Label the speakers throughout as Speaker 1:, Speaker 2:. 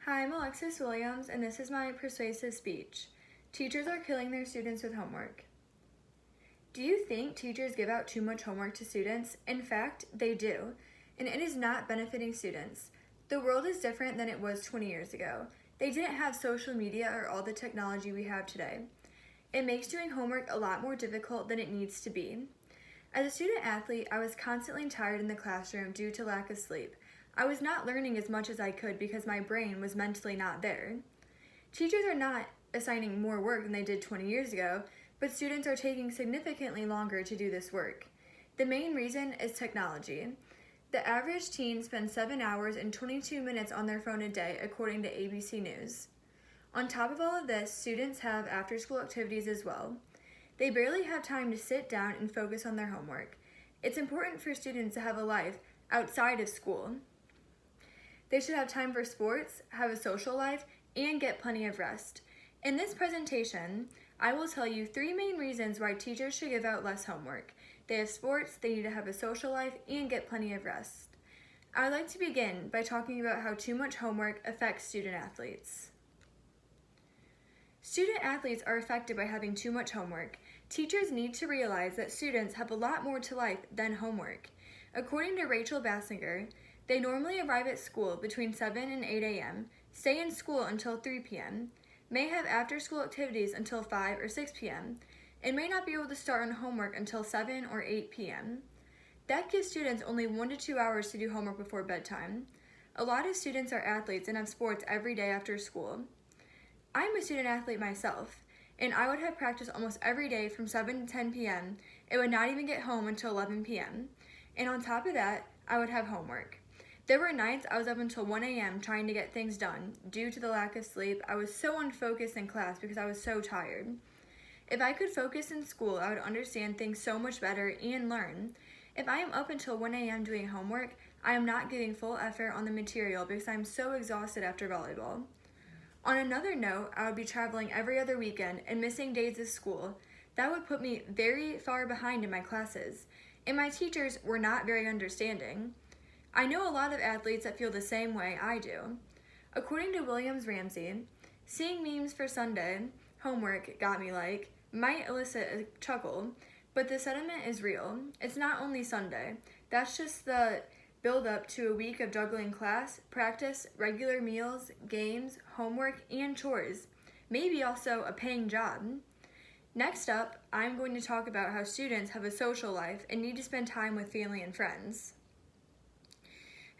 Speaker 1: Hi, I'm Alexis Williams, and this is my persuasive speech. Teachers are killing their students with homework. Do you think teachers give out too much homework to students? In fact, they do, and it is not benefiting students. The world is different than it was 20 years ago. They didn't have social media or all the technology we have today. It makes doing homework a lot more difficult than it needs to be. As a student athlete, I was constantly tired in the classroom due to lack of sleep. I was not learning as much as I could because my brain was mentally not there. Teachers are not assigning more work than they did 20 years ago, but students are taking significantly longer to do this work. The main reason is technology. The average teen spends 7 hours and 22 minutes on their phone a day, according to ABC News. On top of all of this, students have after-school activities as well. They barely have time to sit down and focus on their homework. It's important for students to have a life outside of school. They should have time for sports, have a social life, and get plenty of rest. In this presentation, I will tell you 3 main reasons why teachers should give out less homework. They have sports, they need to have a social life, and get plenty of rest. I would like to begin by talking about how too much homework affects student athletes. Student athletes are affected by having too much homework. Teachers need to realize that students have a lot more to life than homework. According to Rachel Bassinger, they normally arrive at school between 7 and 8 a.m., stay in school until 3 p.m., may have after-school activities until 5 or 6 p.m., and may not be able to start on homework until 7 or 8 p.m. That gives students only 1 to 2 hours to do homework before bedtime. A lot of students are athletes and have sports every day after school. I'm a student athlete myself, and I would have practice almost every day from 7 to 10 p.m. and would not even get home until 11 p.m. And on top of that, I would have homework. There were nights I was up until 1 a.m. trying to get things done. Due to the lack of sleep, I was so unfocused in class because I was so tired. If I could focus in school, I would understand things so much better and learn. If I am up until 1 a.m. doing homework, I am not giving full effort on the material because I am so exhausted after volleyball. On another note, I would be traveling every other weekend and missing days of school. That would put me very far behind in my classes, and my teachers were not very understanding. I know a lot of athletes that feel the same way I do. According to Williams Ramsey, seeing memes for Sunday homework got me like might elicit a chuckle, but the sentiment is real. It's not only Sunday. That's just the build up to a week of juggling class, practice, regular meals, games, homework, and chores. Maybe also a paying job. Next up, I'm going to talk about how students have a social life and need to spend time with family and friends.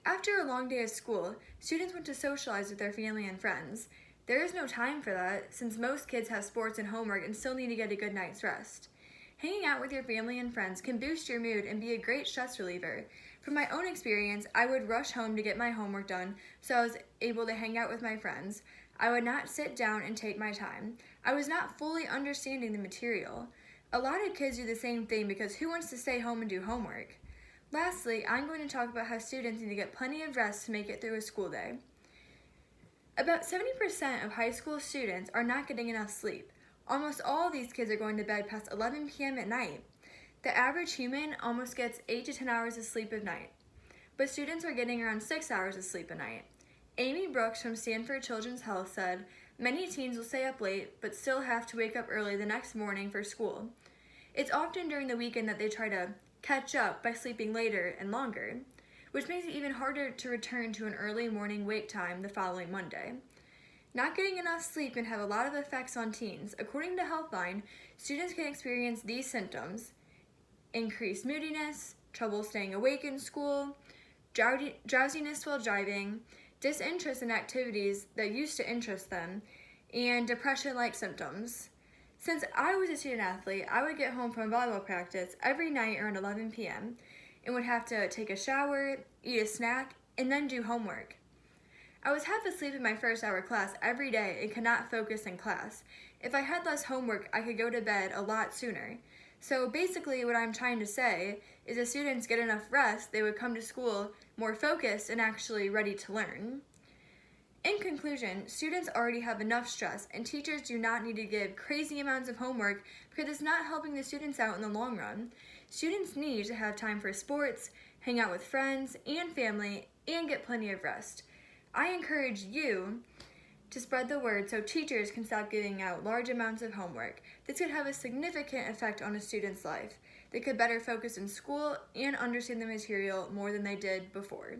Speaker 1: After a long day of school, students want to socialize with their family and friends. There is no time for that, since most kids have sports and homework and still need to get a good night's rest. Hanging out with your family and friends can boost your mood and be a great stress reliever. From my own experience, I would rush home to get my homework done so I was able to hang out with my friends. I would not sit down and take my time. I was not fully understanding the material. A lot of kids do the same thing because who wants to stay home and do homework? Lastly, I'm going to talk about how students need to get plenty of rest to make it through a school day. About 70% of high school students are not getting enough sleep. Almost all of these kids are going to bed past 11 p.m. at night. The average human almost gets 8 to 10 hours of sleep a night, but students are getting around 6 hours of sleep a night. Amy Brooks from Stanford Children's Health said, "Many teens will stay up late but still have to wake up early the next morning for school. It's often during the weekend that they try to catch up by sleeping later and longer, which makes it even harder to return to an early morning wake time the following Monday." Not getting enough sleep can have a lot of effects on teens. According to Healthline, students can experience these symptoms: increased moodiness, trouble staying awake in school, drowsiness while driving, disinterest in activities that used to interest them, and depression-like symptoms. Since I was a student athlete, I would get home from volleyball practice every night around 11 p.m. and would have to take a shower, eat a snack, and then do homework. I was half asleep in my first hour class every day and could not focus in class. If I had less homework, I could go to bed a lot sooner. So basically what I'm trying to say is if students get enough rest, they would come to school more focused and actually ready to learn. In conclusion, students already have enough stress, and teachers do not need to give crazy amounts of homework because it's not helping the students out in the long run. Students need to have time for sports, hang out with friends and family, and get plenty of rest. I encourage you to spread the word so teachers can stop giving out large amounts of homework. This could have a significant effect on a student's life. They could better focus in school and understand the material more than they did before.